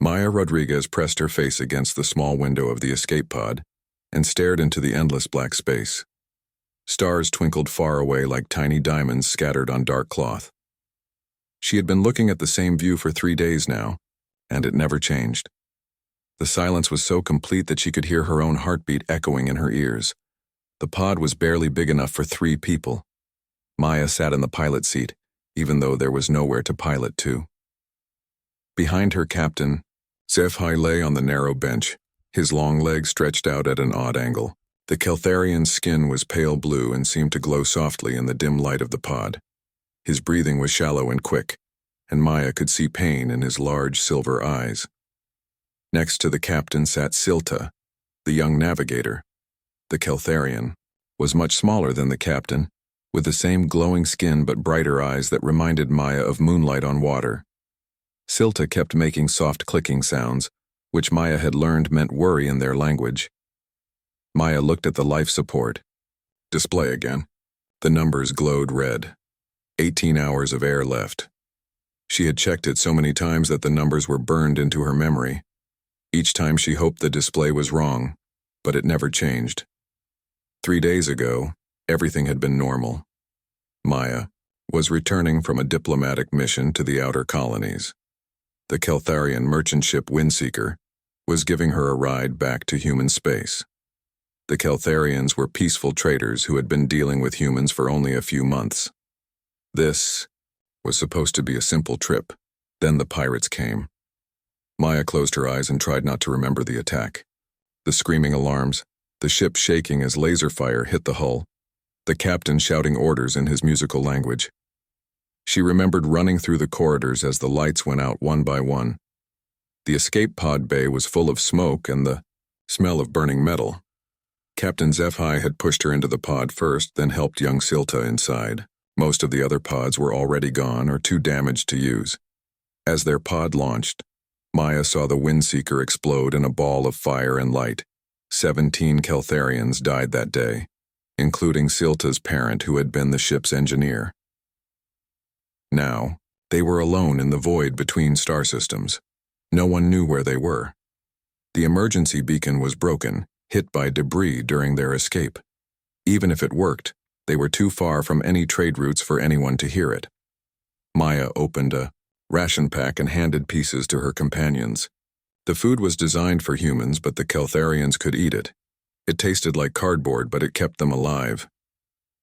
Maya Rodriguez pressed her face against the small window of the escape pod and stared into the endless black space. Stars twinkled far away like tiny diamonds scattered on dark cloth. She had been looking at the same view for 3 days now, and it never changed. The silence was so complete that she could hear her own heartbeat echoing in her ears. The pod was barely big enough for 3 people. Maya sat in the pilot seat, even though there was nowhere to pilot to. Behind her, Captain HFY lay on the narrow bench, his long legs stretched out at an odd angle. The Keltharian's skin was pale blue and seemed to glow softly in the dim light of the pod. His breathing was shallow and quick, and Maya could see pain in his large silver eyes. Next to the captain sat Silta, the young navigator. The Keltharian was much smaller than the captain, with the same glowing skin but brighter eyes that reminded Maya of moonlight on water. Silta kept making soft clicking sounds, which Maya had learned meant worry in their language. Maya looked at the life support display again. The numbers glowed red. 18 hours of air left. She had checked it so many times that the numbers were burned into her memory. Each time she hoped the display was wrong, but it never changed. 3 days ago, everything had been normal. Maya was returning from a diplomatic mission to the outer colonies. The Keltharian merchant ship Windseeker was giving her a ride back to human space. The Keltharians were peaceful traders who had been dealing with humans for only a few months. This was supposed to be a simple trip. Then the pirates came. Maya closed her eyes and tried not to remember the attack. The screaming alarms, the ship shaking as laser fire hit the hull, the captain shouting orders in his musical language. She remembered running through the corridors as the lights went out one by one. The escape pod bay was full of smoke and the smell of burning metal. Captain HFY had pushed her into the pod first, then helped young Silta inside. Most of the other pods were already gone or too damaged to use. As their pod launched, Maya saw the Windseeker explode in a ball of fire and light. 17 Keltharians died that day, including Silta's parent who had been the ship's engineer. Now, they were alone in the void between star systems. No one knew where they were. The emergency beacon was broken, hit by debris during their escape. Even if it worked, they were too far from any trade routes for anyone to hear it. Maya opened a ration pack and handed pieces to her companions. The food was designed for humans, but the Keltharians could eat it. It tasted like cardboard, but it kept them alive.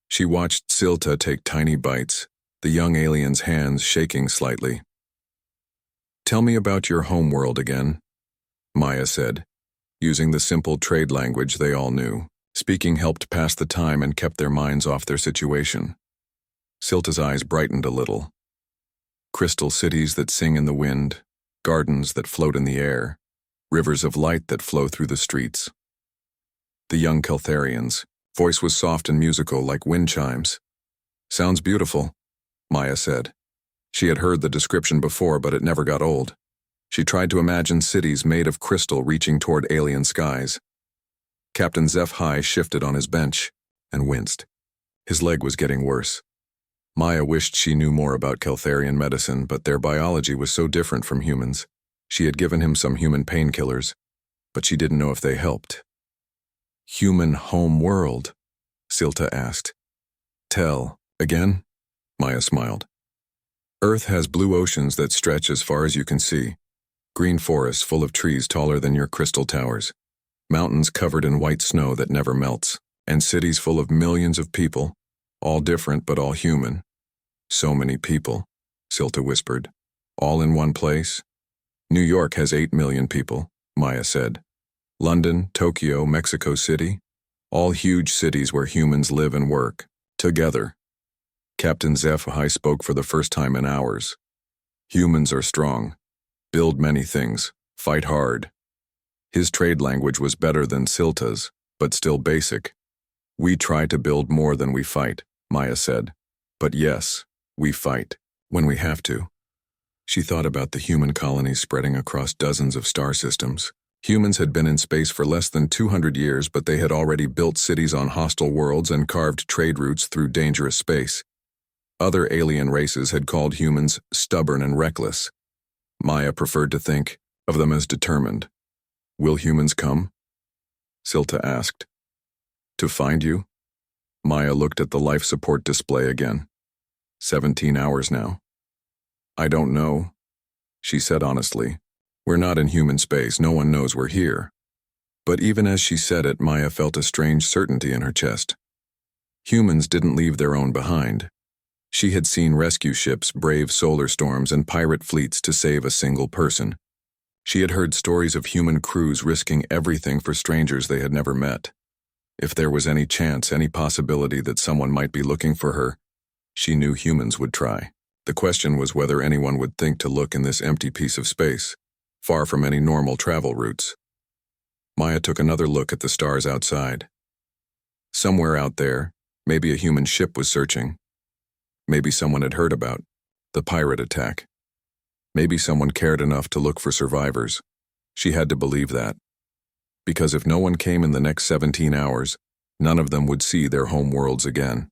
She watched Silta take tiny bites, the young alien's hands shaking slightly. "Tell me about your home world again," Maya said, using the simple trade language they all knew. Speaking helped pass the time and kept their minds off their situation. Silta's eyes brightened a little. Crystal cities that sing in the wind, gardens that float in the air, rivers of light that flow through the streets. The young Keltharian's voice was soft and musical like wind chimes. "Sounds beautiful," Maya said. She had heard the description before, but it never got old. She tried to imagine cities made of crystal reaching toward alien skies. Captain HFY shifted on his bench and winced. His leg was getting worse. Maya wished she knew more about Keltharian medicine, but their biology was so different from humans. She had given him some human painkillers, but she didn't know if they helped. "Human home world?" Silta asked. "Tell again?" Maya smiled. "Earth has blue oceans that stretch as far as you can see, green forests full of trees taller than your crystal towers, mountains covered in white snow that never melts, and cities full of millions of people, all different but all human." "So many people," Silta whispered. "All in one place?" "New York has 8 million people," Maya said. "London, Tokyo, Mexico City, all huge cities where humans live and work, together." Captain HFY spoke for the first time in hours. "Humans are strong, build many things, fight hard." His trade language was better than Silta's, but still basic. "We try to build more than we fight," Maya said. "But yes, we fight, when we have to." She thought about the human colonies spreading across dozens of star systems. Humans had been in space for less than 200 years, but they had already built cities on hostile worlds and carved trade routes through dangerous space. Other alien races had called humans stubborn and reckless. Maya preferred to think, of them as determined. Will humans come? Silta asked. To find you? Maya looked at the life support display again. 17 hours now. I don't know, she said honestly. We're not in human space, no one knows we're here. But even as she said it, Maya felt a strange certainty in her chest. Humans didn't leave their own behind. She had seen rescue ships brave solar storms and pirate fleets to save a single person. She had heard stories of human crews risking everything for strangers they had never met. If there was any chance, any possibility that someone might be looking for her, she knew humans would try. The question was whether anyone would think to look in this empty piece of space, far from any normal travel routes. Maya took another look at the stars outside. Somewhere out there, maybe a human ship was searching. Maybe someone had heard about the pirate attack. Maybe someone cared enough to look for survivors. She had to believe that. Because if no one came in the next 17 hours, none of them would see their home worlds again.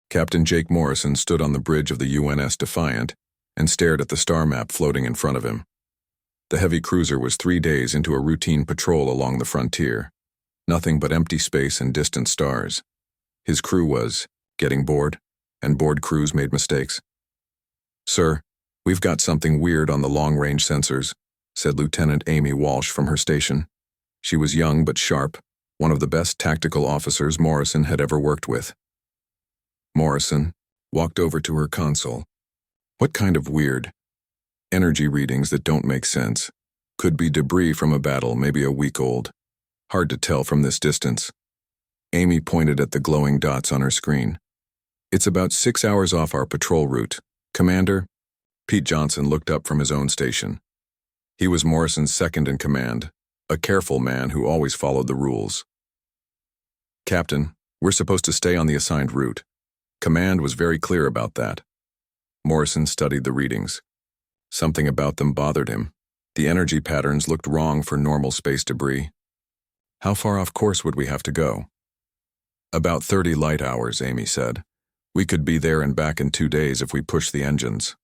Captain Jake Morrison stood on the bridge of the UNS Defiant and stared at the star map floating in front of him. The heavy cruiser was 3 days into a routine patrol along the frontier. Nothing but empty space and distant stars. His crew was getting bored, and bored crews made mistakes. Sir, we've got something weird on the long-range sensors, said Lieutenant Amy Walsh from her station. She was young but sharp, one of the best tactical officers Morrison had ever worked with. Morrison walked over to her console. What kind of weird? Energy readings that don't make sense. Could be debris from a battle, maybe a week old. Hard to tell from this distance. Amy pointed at the glowing dots on her screen. It's about 6 hours off our patrol route. Commander? Pete Johnson looked up from his own station. He was Morrison's second in command, a careful man who always followed the rules. Captain, we're supposed to stay on the assigned route. Command was very clear about that. Morrison studied the readings. Something about them bothered him. The energy patterns looked wrong for normal space debris. How far off course would we have to go? About 30 light hours, Amy said. We could be there and back in 2 days if we push the engines.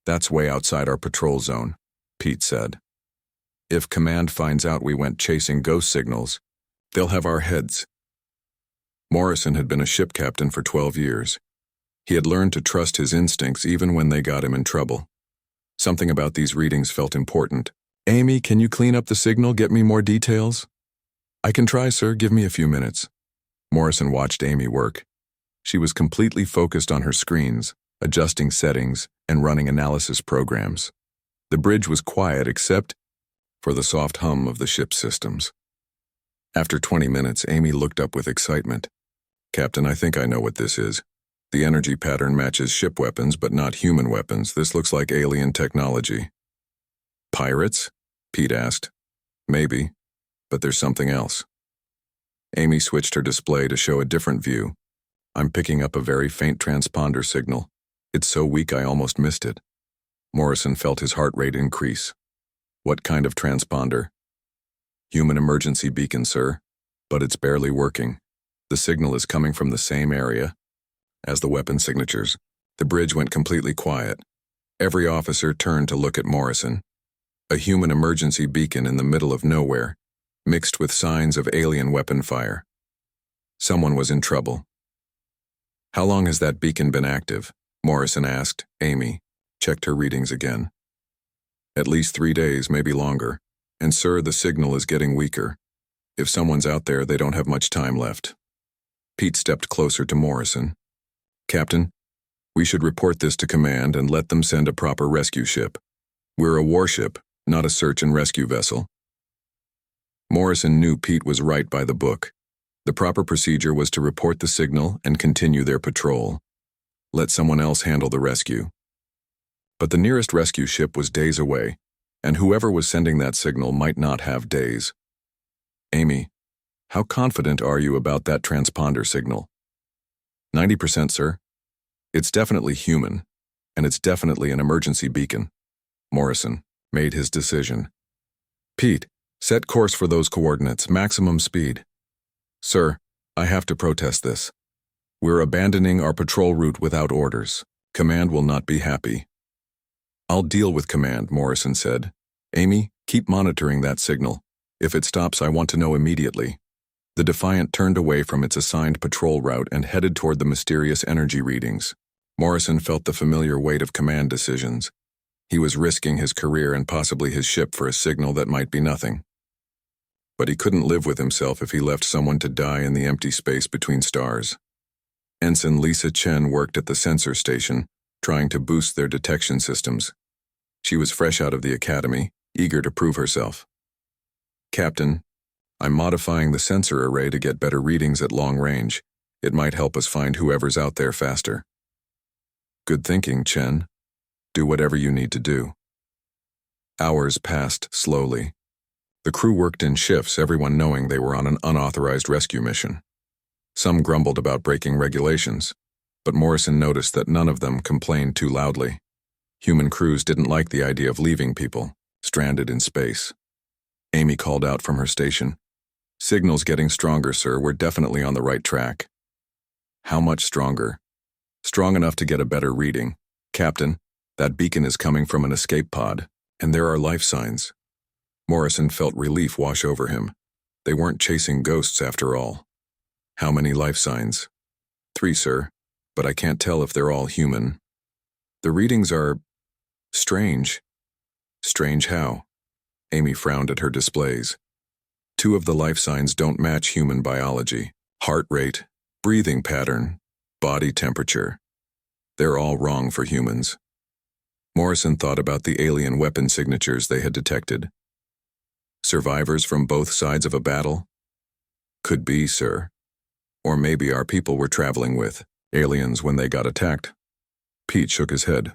That's way outside our patrol zone, Pete said. If Command finds out we went chasing ghost signals, they'll have our heads. Morrison had been a ship captain for 12 years. He had learned to trust his instincts even when they got him in trouble. Something about these readings felt important. Amy, can you clean up the signal, get me more details? I can try, sir, give me a few minutes. Morrison watched Amy work. She was completely focused on her screens, adjusting settings and running analysis programs. The bridge was quiet except for the soft hum of the ship's systems. After 20 minutes, Amy looked up with excitement. Captain, I think I know what this is. The energy pattern matches ship weapons, but not human weapons. This looks like alien technology. Pirates? Pete asked. Maybe, but there's something else. Amy switched her display to show a different view. I'm picking up a very faint transponder signal. It's so weak I almost missed it. Morrison felt his heart rate increase. What kind of transponder? Human emergency beacon, sir, but it's barely working. The signal is coming from the same area as the weapon signatures. The bridge went completely quiet. Every officer turned to look at Morrison. A human emergency beacon in the middle of nowhere, mixed with signs of alien weapon fire. Someone was in trouble. How long has that beacon been active? Morrison asked. Amy checked her readings again. At least 3 days, maybe longer. And sir, the signal is getting weaker. If someone's out there, they don't have much time left. Pete stepped closer to Morrison. Captain, we should report this to command and let them send a proper rescue ship. We're a warship, not a search and rescue vessel. Morrison knew Pete was right by the book. The proper procedure was to report the signal and continue their patrol. Let someone else handle the rescue. But the nearest rescue ship was days away, and whoever was sending that signal might not have days. Amy, how confident are you about that transponder signal? 90%, sir. It's definitely human, and it's definitely an emergency beacon. Morrison made his decision. Pete, set course for those coordinates, maximum speed. Sir, I have to protest this. We're abandoning our patrol route without orders. Command will not be happy. I'll deal with command, Morrison said. Amy, keep monitoring that signal. If it stops, I want to know immediately. The Defiant turned away from its assigned patrol route and headed toward the mysterious energy readings. Morrison felt the familiar weight of command decisions. He was risking his career and possibly his ship for a signal that might be nothing. But he couldn't live with himself if he left someone to die in the empty space between stars. Ensign Lisa Chen worked at the sensor station, trying to boost their detection systems. She was fresh out of the academy, eager to prove herself. Captain, I'm modifying the sensor array to get better readings at long range. It might help us find whoever's out there faster. Good thinking, Chen. Do whatever you need to do. Hours passed slowly. The crew worked in shifts, everyone knowing they were on an unauthorized rescue mission. Some grumbled about breaking regulations, but Morrison noticed that none of them complained too loudly. Human crews didn't like the idea of leaving people stranded in space. Amy called out from her station. Signals getting stronger, sir. We're definitely on the right track. How much stronger? Strong enough to get a better reading. Captain, that beacon is coming from an escape pod, and there are life signs. Morrison felt relief wash over him. They weren't chasing ghosts after all. How many life signs? 3, sir, but I can't tell if they're all human. The readings are strange. Strange how? Amy frowned at her displays. 2 of the life signs don't match human biology. Heart rate, breathing pattern, body temperature. They're all wrong for humans. Morrison thought about the alien weapon signatures they had detected. Survivors from both sides of a battle? Could be, sir. Or maybe our people were traveling with aliens when they got attacked. Pete shook his head.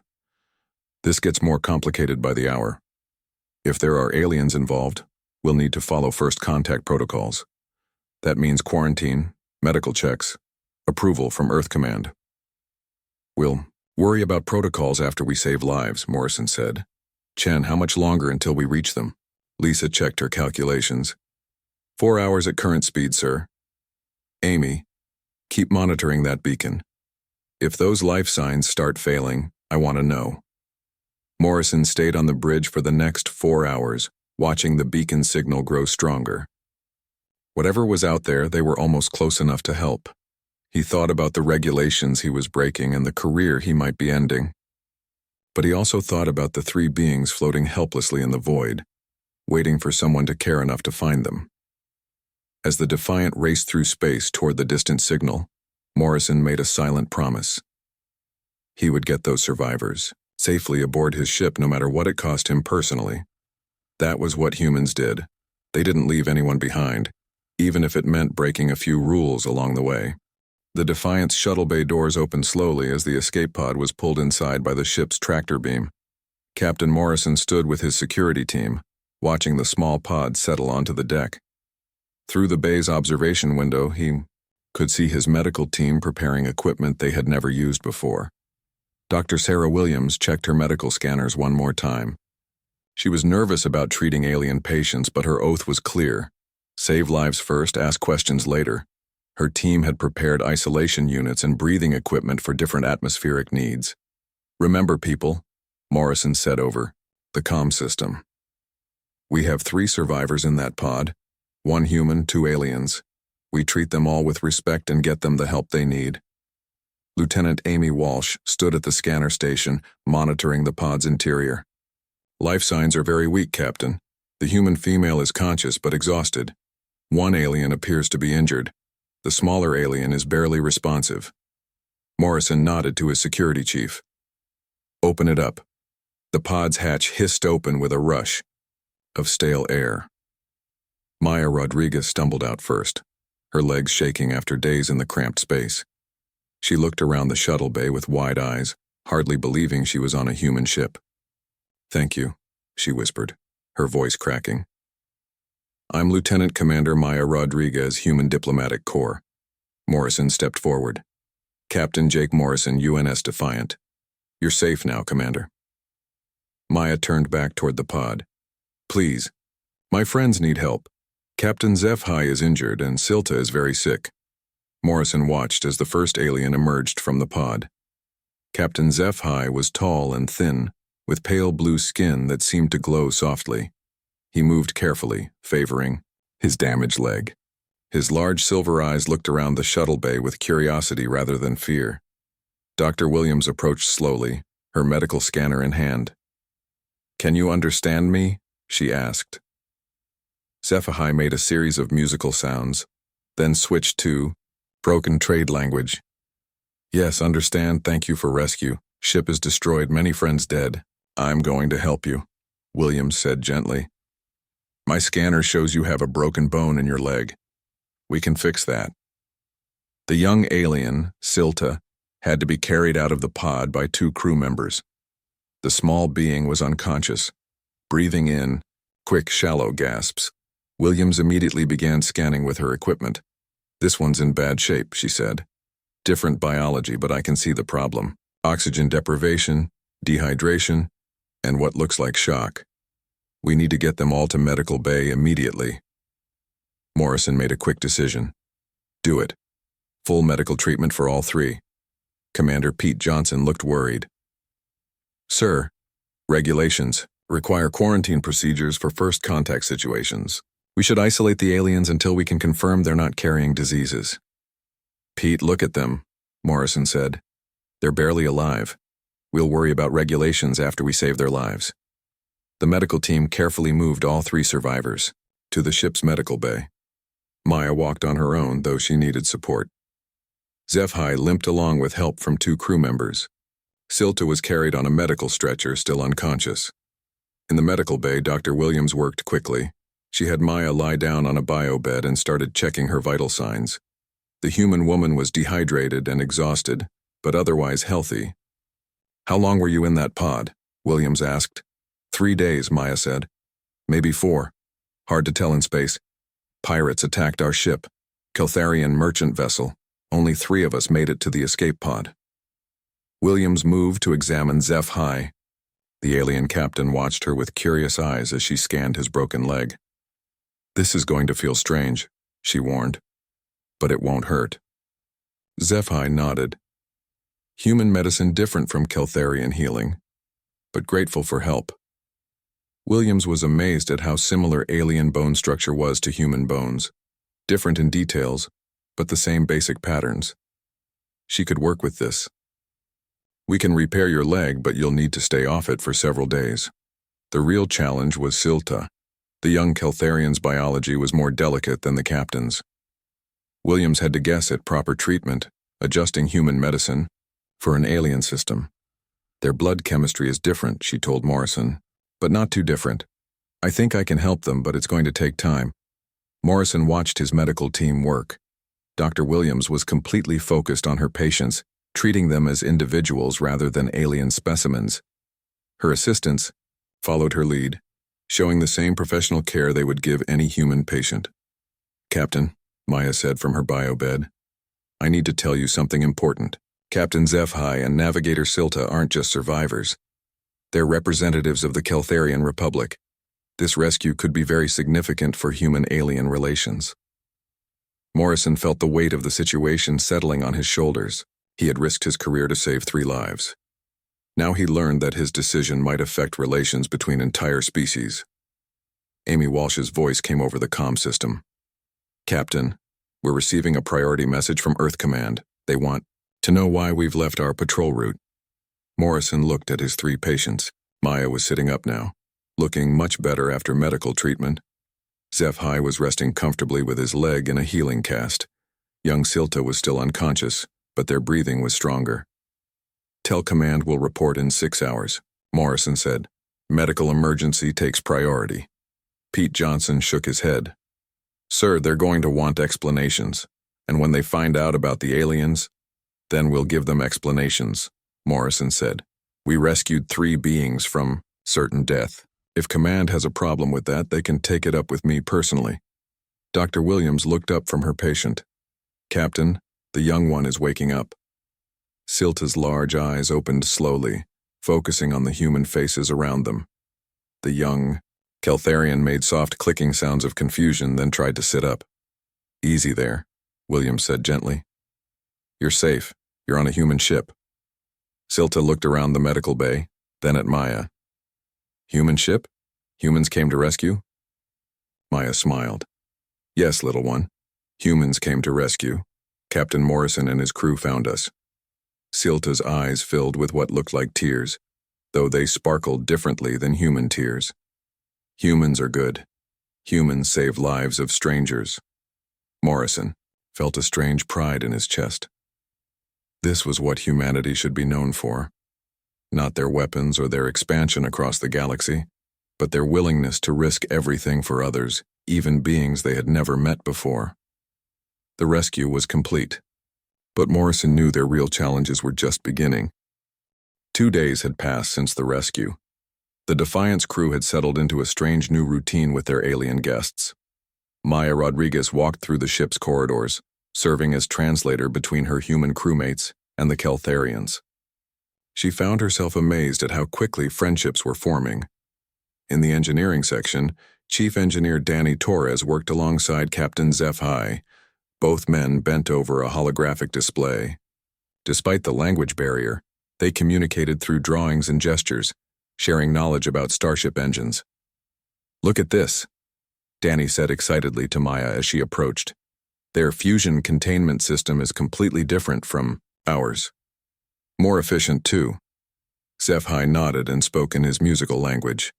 This gets more complicated by the hour. If there are aliens involved, we'll need to follow first contact protocols. That means quarantine, medical checks, approval from Earth Command. We'll worry about protocols after we save lives, Morrison said. Chen, how much longer until we reach them? Lisa checked her calculations. 4 hours at current speed, sir. Amy, keep monitoring that beacon. If those life signs start failing, I want to know. Morrison stayed on the bridge for the next 4 hours, watching the beacon signal grow stronger. Whatever was out there, they were almost close enough to help. He thought about the regulations he was breaking and the career he might be ending. But he also thought about the 3 beings floating helplessly in the void, waiting for someone to care enough to find them. As the Defiant raced through space toward the distant signal, Morrison made a silent promise. He would get those survivors safely aboard his ship no matter what it cost him personally. That was what humans did. They didn't leave anyone behind, even if it meant breaking a few rules along the way. The Defiant's shuttle bay doors opened slowly as the escape pod was pulled inside by the ship's tractor beam. Captain Morrison stood with his security team, watching the small pod settle onto the deck. Through the bay's observation window, he could see his medical team preparing equipment they had never used before. Dr. Sarah Williams checked her medical scanners one more time. She was nervous about treating alien patients, but her oath was clear. Save lives first, ask questions later. Her team had prepared isolation units and breathing equipment for different atmospheric needs. Remember, people, Morrison said over the comm system. We have 3 survivors in that pod, 1 human, 2 aliens. We treat them all with respect and get them the help they need. Lieutenant Amy Walsh stood at the scanner station, monitoring the pod's interior. Life signs are very weak, Captain. The human female is conscious but exhausted. 1 alien appears to be injured. The smaller alien is barely responsive. Morrison nodded to his security chief. Open it up. The pod's hatch hissed open with a rush of stale air. Maya Rodriguez stumbled out first, her legs shaking after days in the cramped space. She looked around the shuttle bay with wide eyes, hardly believing she was on a human ship. Thank you, she whispered, her voice cracking. I'm Lieutenant Commander Maya Rodriguez, Human Diplomatic Corps. Morrison stepped forward. Captain Jake Morrison, UNS Defiant. You're safe now, Commander. Maya turned back toward the pod. Please. My friends need help. Captain HFY is injured and Silta is very sick. Morrison watched as the first alien emerged from the pod. Captain HFY was tall and thin, with pale blue skin that seemed to glow softly. He moved carefully, favoring his damaged leg. His large silver eyes looked around the shuttle bay with curiosity rather than fear. Dr. Williams approached slowly, her medical scanner in hand. "Can you understand me?" she asked. HFY made a series of musical sounds, then switched to broken trade language. "Yes, understand, thank you for rescue. Ship is destroyed, many friends dead. I'm going to help you," Williams said gently. "My scanner shows you have a broken bone in your leg. We can fix that." The young alien, Silta, had to be carried out of the pod by 2 crew members. The small being was unconscious, breathing in quick, shallow gasps. Williams immediately began scanning with her equipment. "This one's in bad shape," she said. "Different biology, but I can see the problem. Oxygen deprivation, dehydration, and what looks like shock. We need to get them all to medical bay immediately." Morrison made a quick decision. "Do it. Full medical treatment for all 3. Commander Pete Johnson looked worried. "Sir, regulations require quarantine procedures for first contact situations. We should isolate the aliens until we can confirm they're not carrying diseases." "Pete, look at them," Morrison said. "They're barely alive. We'll worry about regulations after we save their lives." The medical team carefully moved all 3 survivors to the ship's medical bay. Maya walked on her own, though she needed support. HFY limped along with help from 2 crew members. Silta was carried on a medical stretcher, still unconscious. In the medical bay, Dr. Williams worked quickly. She had Maya lie down on a bio bed and started checking her vital signs. The human woman was dehydrated and exhausted, but otherwise healthy. "How long were you in that pod?" Williams asked. 3 days, Maya said. "Maybe 4. Hard to tell in space. Pirates attacked our ship, Keltharian merchant vessel. Only 3 of us made it to the escape pod." Williams moved to examine HFY. The alien captain watched her with curious eyes as she scanned his broken leg. "This is going to feel strange," she warned. "But it won't hurt." HFY nodded. Human medicine different from Keltharian healing, but grateful for help. Williams was amazed at how similar alien bone structure was to human bones. Different in details, but the same basic patterns. She could work with this. "We can repair your leg, but you'll need to stay off it for several days." The real challenge was Silta. The young Keltharian's biology was more delicate than the captain's. Williams had to guess at proper treatment, adjusting human medicine, for an alien system. "Their blood chemistry is different," she told Morrison, "but not too different. I think I can help them, but it's going to take time." Morrison watched his medical team work. Dr. Williams was completely focused on her patients, treating them as individuals rather than alien specimens. Her assistants followed her lead, showing the same professional care they would give any human patient. "Captain," Maya said from her bio bed, "I need to tell you something important. Captain HFY and Navigator Silta aren't just survivors. They're representatives of the Keltharian Republic. This rescue could be very significant for human-alien relations." Morrison felt the weight of the situation settling on his shoulders. He had risked his career to save 3 lives. Now he learned that his decision might affect relations between entire species. Amy Walsh's voice came over the comm system. "Captain, we're receiving a priority message from Earth Command. They want to know why we've left our patrol route." Morrison looked at his 3 patients. Maya was sitting up now, looking much better after medical treatment. HFY was resting comfortably with his leg in a healing cast. Young Silta was still unconscious, but their breathing was stronger. "Tell command we'll report in 6 hours," Morrison said. "Medical emergency takes priority." Pete Johnson shook his head. "Sir, they're going to want explanations, and when they find out about the aliens, then we'll give them explanations," Morrison said. "We rescued 3 beings from certain death. If command has a problem with that, they can take it up with me personally." Dr. Williams looked up from her patient. "Captain, the young one is waking up." Silta's large eyes opened slowly, focusing on the human faces around them. The young Keltharian made soft clicking sounds of confusion, then tried to sit up. "Easy there," Williams said gently. "You're safe. You're on a human ship." Silta looked around the medical bay, then at Maya. Human ship? Humans came to rescue? Maya smiled. Yes, little one. Humans came to rescue. Captain Morrison and his crew found us. Silta's eyes filled with what looked like tears, though they sparkled differently than human tears. Humans are good. Humans save lives of strangers. Morrison felt a strange pride in his chest. This was what humanity should be known for. Not their weapons or their expansion across the galaxy, but their willingness to risk everything for others, even beings they had never met before. The rescue was complete, but Morrison knew their real challenges were just beginning. 2 days had passed since the rescue. The Defiance crew had settled into a strange new routine with their alien guests. Maya Rodriguez walked through the ship's corridors, serving as translator between her human crewmates and the Keltharians. She found herself amazed at how quickly friendships were forming. In the engineering section, Chief Engineer Danny Torres worked alongside Captain HFY. Both men bent over a holographic display. Despite the language barrier, they communicated through drawings and gestures, sharing knowledge about starship engines. Look at this, Danny said excitedly to Maya as she approached. Their fusion containment system is completely different from ours. More efficient, too. HFY nodded and spoke in his musical language.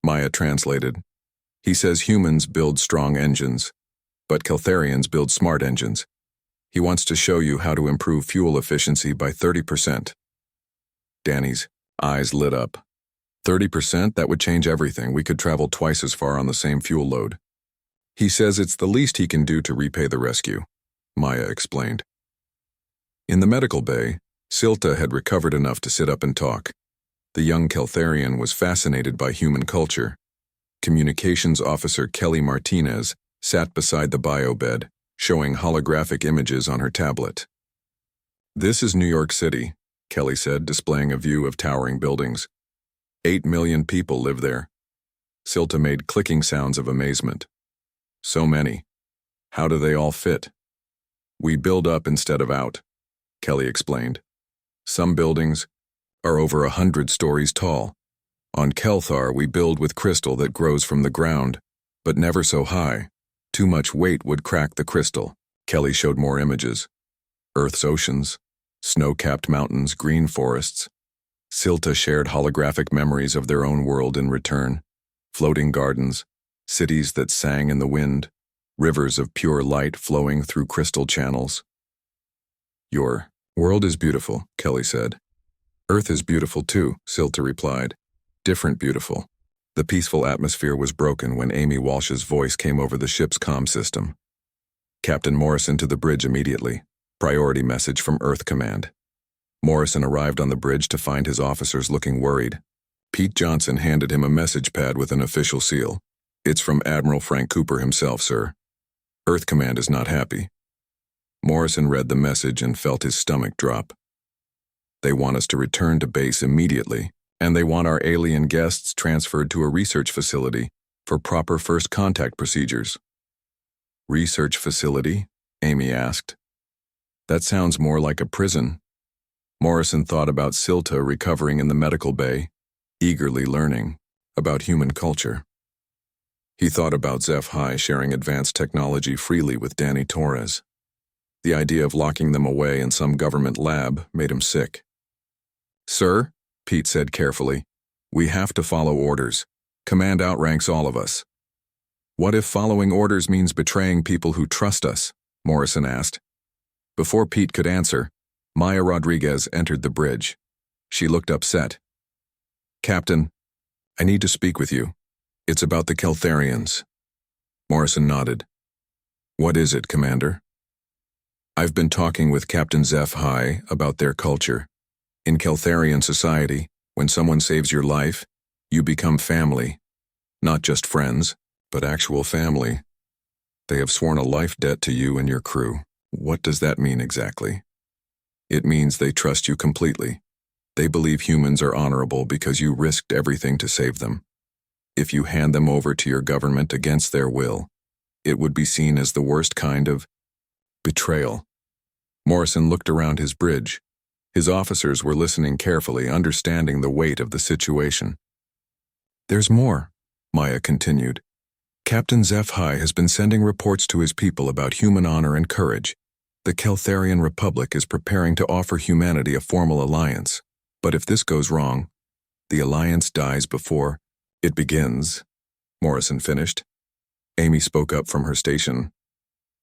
Maya translated. He says humans build strong engines, but Keltharians build smart engines. He wants to show you how to improve fuel efficiency by 30%. Danny's eyes lit up. 30%? That would change everything. We could travel twice as far on the same fuel load. He says it's the least he can do to repay the rescue, Maya explained. In the medical bay, Silta had recovered enough to sit up and talk. The young Keltharian was fascinated by human culture. Communications officer Kelly Martinez sat beside the bio-bed, showing holographic images on her tablet. This is New York City, Kelly said, displaying a view of towering buildings. 8 million people live there. Silta made clicking sounds of amazement. So many. How do they all fit? We build up instead of out, Kelly explained. Some buildings are over 100 stories tall. On Kelthar, we build with crystal that grows from the ground, but never so high. Too much weight would crack the crystal. Kelly showed more images. Earth's oceans, snow-capped mountains, green forests. Silta shared holographic memories of their own world in return. Floating gardens, cities that sang in the wind, rivers of pure light flowing through crystal channels. Your world is beautiful, Kelly said. Earth is beautiful too, Silta replied. Different beautiful. The peaceful atmosphere was broken when Amy Walsh's voice came over the ship's comm system. Captain Morrison to the bridge immediately. Priority message from Earth Command. Morrison arrived on the bridge to find his officers looking worried. Pete Johnson handed him a message pad with an official seal. It's from Admiral Frank Cooper himself, sir. Earth Command is not happy. Morrison read the message and felt his stomach drop. They want us to return to base immediately, and they want our alien guests transferred to a research facility for proper first contact procedures. Research facility? Amy asked. That sounds more like a prison. Morrison thought about Silta recovering in the medical bay, eagerly learning about human culture. He thought about HFY sharing advanced technology freely with Danny Torres. The idea of locking them away in some government lab made him sick. Sir, Pete said carefully, we have to follow orders. Command outranks all of us. What if following orders means betraying people who trust us? Morrison asked. Before Pete could answer, Maya Rodriguez entered the bridge. She looked upset. Captain, I need to speak with you. It's about the Keltharians. Morrison nodded. What is it, Commander? I've been talking with Captain HFY about their culture. In Keltharian society, when someone saves your life, you become family. Not just friends, but actual family. They have sworn a life debt to you and your crew. What does that mean exactly? It means they trust you completely. They believe humans are honorable because you risked everything to save them. If you hand them over to your government against their will, it would be seen as the worst kind of betrayal. Morrison looked around his bridge. His officers were listening carefully, understanding the weight of the situation. There's more, Maya continued. Captain HFY has been sending reports to his people about human honor and courage. The Keltharian Republic is preparing to offer humanity a formal alliance. But if this goes wrong, the alliance dies before it begins, Morrison finished. Amy spoke up from her station.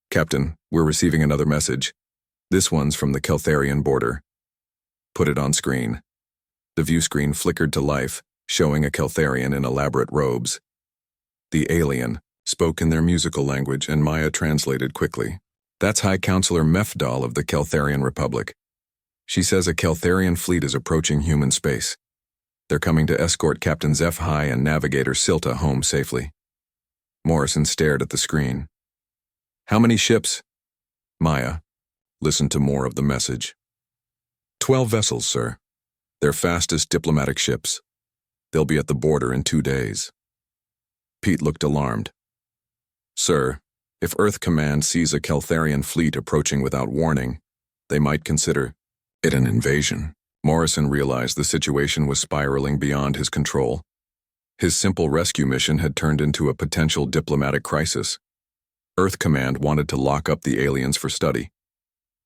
Captain, we're receiving another message. This one's from the Keltharian border. Put it on screen. The view screen flickered to life, showing a Keltharian in elaborate robes. The alien spoke in their musical language, and Maya translated quickly. That's High Counselor Mefdal of the Keltharian Republic. She says a Keltharian fleet is approaching human space. They're coming to escort Captain HFY and Navigator Silta home safely. Morrison stared at the screen. How many ships? Maya listened to more of the message. 12 vessels, sir. They're fastest diplomatic ships. They'll be at the border in 2 days. Pete looked alarmed. Sir, if Earth Command sees a Keltharian fleet approaching without warning, they might consider it an invasion. Morrison realized the situation was spiraling beyond his control. His simple rescue mission had turned into a potential diplomatic crisis. Earth Command wanted to lock up the aliens for study.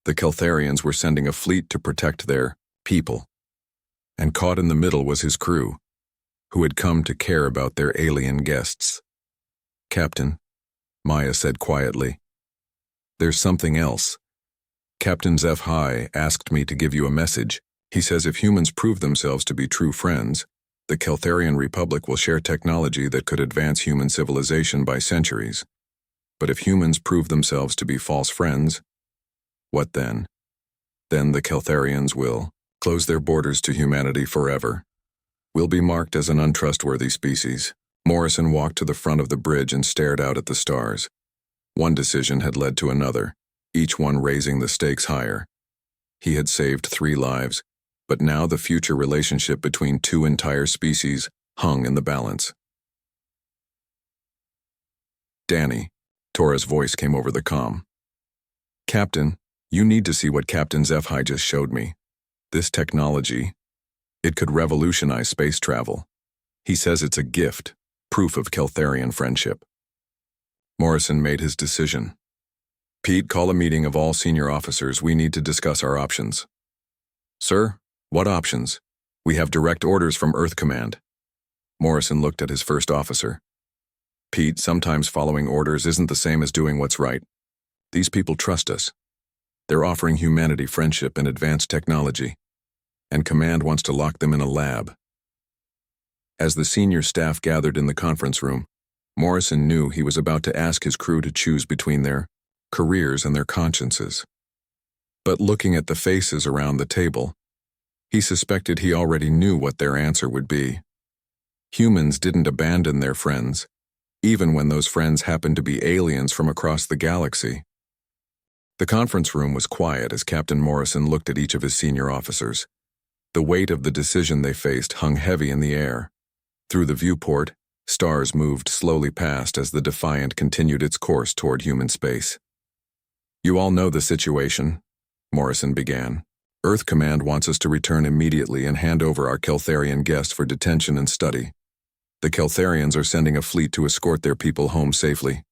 The Keltharians were sending a fleet to protect their people. And caught in the middle was his crew, who had come to care about their alien guests. Captain, Maya said quietly, there's something else. Captain HFY asked me to give you a message. He says if humans prove themselves to be true friends, the Keltharian Republic will share technology that could advance human civilization by centuries. But if humans prove themselves to be false friends, what then? Then the Keltharians will close their borders to humanity forever. We'll be marked as an untrustworthy species. Morrison walked to the front of the bridge and stared out at the stars. One decision had led to another, each one raising the stakes higher. He had saved 3 lives, but now the future relationship between 2 entire species hung in the balance. Danny, Tora's voice came over the comm. Captain, you need to see what Captain HFY just showed me. This technology, it could revolutionize space travel. He says it's a gift, proof of Keltharian friendship. Morrison made his decision. Pete, call a meeting of all senior officers. We need to discuss our options. Sir, what options? We have direct orders from Earth Command. Morrison looked at his first officer. Pete, sometimes following orders isn't the same as doing what's right. These people trust us. They're offering humanity friendship and advanced technology, and Command wants to lock them in a lab. As the senior staff gathered in the conference room, Morrison knew he was about to ask his crew to choose between their careers and their consciences. But looking at the faces around the table, he suspected he already knew what their answer would be. Humans didn't abandon their friends, even when those friends happened to be aliens from across the galaxy. The conference room was quiet as Captain Morrison looked at each of his senior officers. The weight of the decision they faced hung heavy in the air. Through the viewport, stars moved slowly past as the Defiant continued its course toward human space. You all know the situation, Morrison began. Earth Command wants us to return immediately and hand over our Keltharian guest for detention and study. The Keltharians are sending a fleet to escort their people home safely.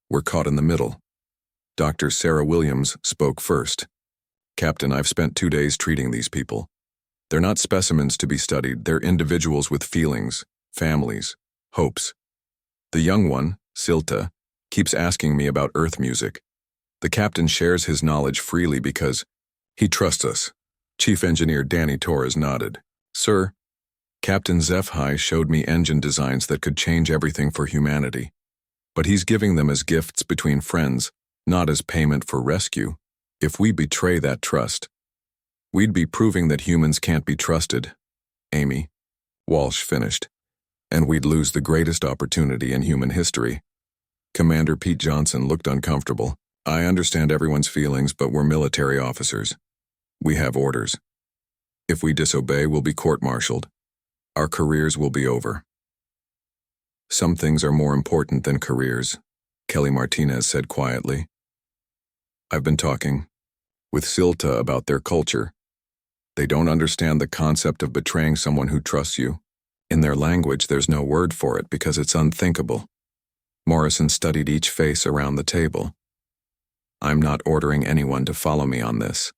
We're caught in the middle. Dr. Sarah Williams spoke first. Captain, I've spent 2 days treating these people. They're not specimens to be studied. They're individuals with feelings, families, hopes. The young one, Silta, keeps asking me about Earth music. The captain shares his knowledge freely because he trusts us. Chief Engineer Danny Torres nodded. Sir, Captain HFY showed me engine designs that could change everything for humanity. But he's giving them as gifts between friends, not as payment for rescue. If we betray that trust, we'd be proving that humans can't be trusted. Amy, Walsh finished. And we'd lose the greatest opportunity in human history. Commander Pete Johnson looked uncomfortable. I understand everyone's feelings, but we're military officers. We have orders. If we disobey, we'll be court-martialed. Our careers will be over. Some things are more important than careers, Kelly Martinez said quietly. I've been talking with Silta about their culture. They don't understand the concept of betraying someone who trusts you. In their language, there's no word for it because it's unthinkable. Morrison studied each face around the table. I'm not ordering anyone to follow me on this.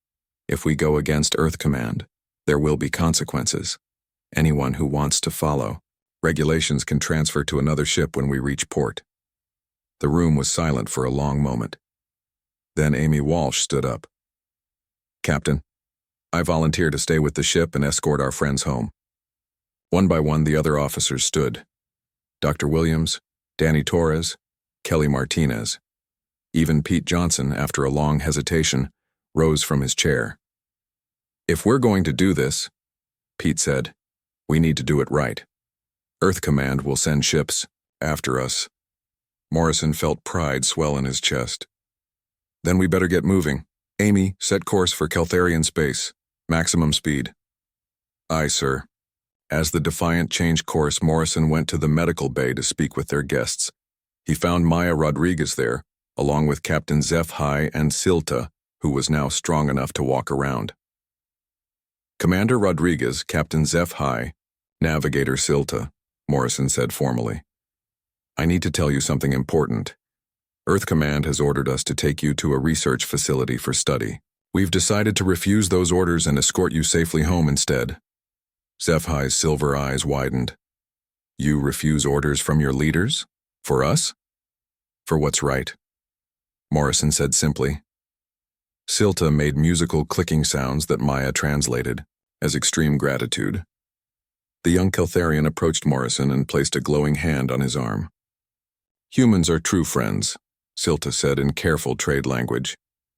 If we go against Earth Command, there will be consequences. Anyone who wants to follow, regulations can transfer to another ship when we reach port. The room was silent for a long moment. Then Amy Walsh stood up. Captain, I volunteer to stay with the ship and escort our friends home. One by one, the other officers stood. Dr. Williams, Danny Torres, Kelly Martinez. Even Pete Johnson, after a long hesitation, rose from his chair. If we're going to do this, Pete said, we need to do it right. Earth Command will send ships after us. Morrison felt pride swell in his chest. Then we better get moving. Amy, set course for Keltharian space. Maximum speed. Aye, sir. As the Defiant changed course, Morrison went to the medical bay to speak with their guests. He found Maya Rodriguez there, along with Captain HFY and Silta, who was now strong enough to walk around. Commander Rodriguez, Captain HFY, Navigator Silta, Morrison said formally. I need to tell you something important. Earth Command has ordered us to take you to a research facility for study. We've decided to refuse those orders and escort you safely home instead. HFY's silver eyes widened. You refuse orders from your leaders? For us? For what's right, Morrison said simply. Silta made musical clicking sounds that Maya translated as extreme gratitude. The young Keltharian approached Morrison and placed a glowing hand on his arm. Humans are true friends, Silta said in careful trade language.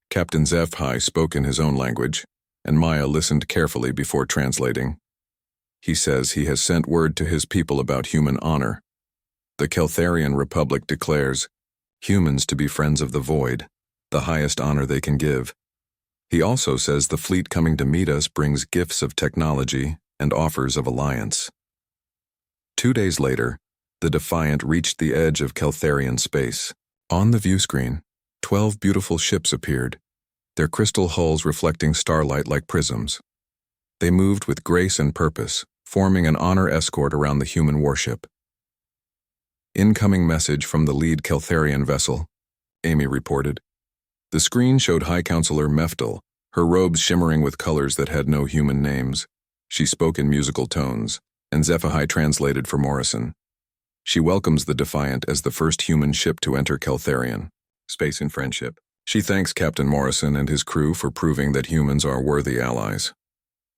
Captain HFY spoke in his own language, and Maya listened carefully before translating. He says he has sent word to his people about human honor. The Keltharian Republic declares humans to be friends of the void, the highest honor they can give. He also says the fleet coming to meet us brings gifts of technology and offers of alliance. 2 days later, the Defiant reached the edge of Keltharian space. On the view screen, 12 beautiful ships appeared, their crystal hulls reflecting starlight like prisms. They moved with grace and purpose, forming an honor escort around the human warship. Incoming message from the lead Keltharian vessel, Amy reported. The screen showed High Counselor Meftal, her robes shimmering with colors that had no human names. She spoke in musical tones, and HFY translated for Morrison. She welcomes the Defiant as the first human ship to enter Keltharian, space in friendship. She thanks Captain Morrison and his crew for proving that humans are worthy allies.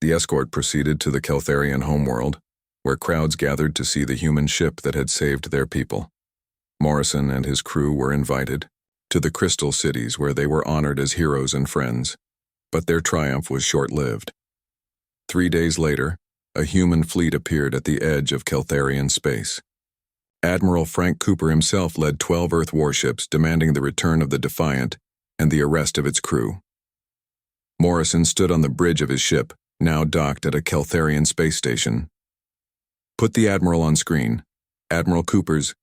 The escort proceeded to the Keltharian homeworld, where crowds gathered to see the human ship that had saved their people. Morrison and his crew were invited to the Crystal Cities, where they were honored as heroes and friends, but their triumph was short-lived. 3 days later, a human fleet appeared at the edge of Keltharian space. Admiral Frank Cooper himself led 12 Earth warships, demanding the return of the Defiant and the arrest of its crew. Morrison stood on the bridge of his ship, now docked at a Keltharian space station. Put the Admiral on screen. Admiral Cooper's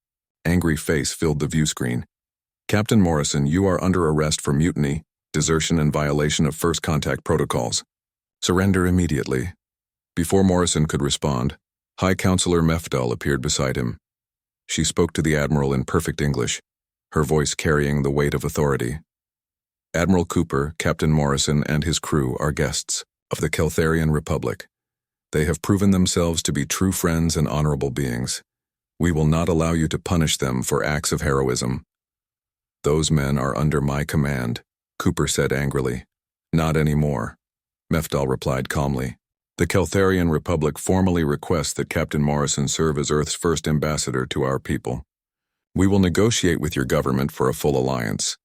angry face filled the view screen. Captain Morrison, you are under arrest for mutiny, desertion, and violation of first contact protocols. Surrender immediately. Before Morrison could respond, High Counselor Meftal appeared beside him. She spoke to the Admiral in perfect English, her voice carrying the weight of authority. Admiral Cooper, Captain Morrison, and his crew are guests of the Keltharian Republic. They have proven themselves to be true friends and honorable beings. We will not allow you to punish them for acts of heroism. Those men are under my command, Cooper said angrily. Not anymore, Meftal replied calmly. The Keltharian Republic formally requests that Captain Morrison serve as Earth's first ambassador to our people. We will negotiate with your government for a full alliance,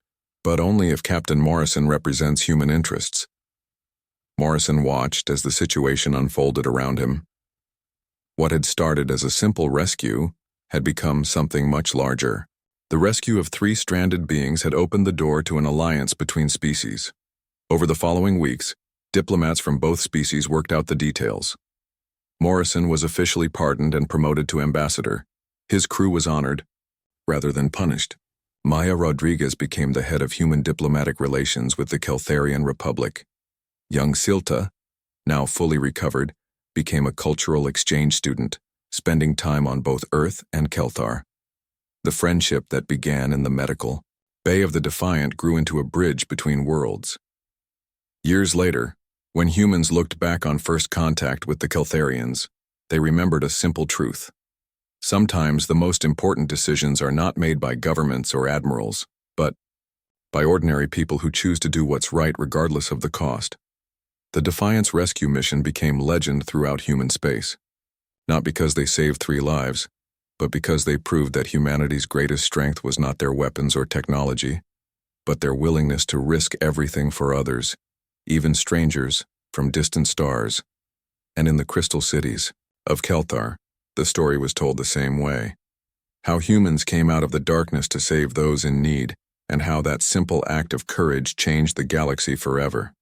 but only if Captain Morrison represents human interests. Morrison watched as the situation unfolded around him. What had started as a simple rescue had become something much larger. The rescue of 3 stranded beings had opened the door to an alliance between species. Over the following weeks, diplomats from both species worked out the details. Morrison was officially pardoned and promoted to ambassador. His crew was honored, rather than punished. Maya Rodriguez became the head of human diplomatic relations with the Keltharian Republic. Young Silta, now fully recovered, became a cultural exchange student, spending time on both Earth and Kelthar. The friendship that began in the medical Bay of the Defiant grew into a bridge between worlds. Years later, when humans looked back on first contact with the Keltharians, they remembered a simple truth. Sometimes the most important decisions are not made by governments or admirals, but by ordinary people who choose to do what's right regardless of the cost. The Defiant's rescue mission became legend throughout human space, not because they saved 3 lives, but because they proved that humanity's greatest strength was not their weapons or technology, but their willingness to risk everything for others, even strangers from distant stars. And in the crystal cities of Kelthar, the story was told the same way. How humans came out of the darkness to save those in need, and how that simple act of courage changed the galaxy forever.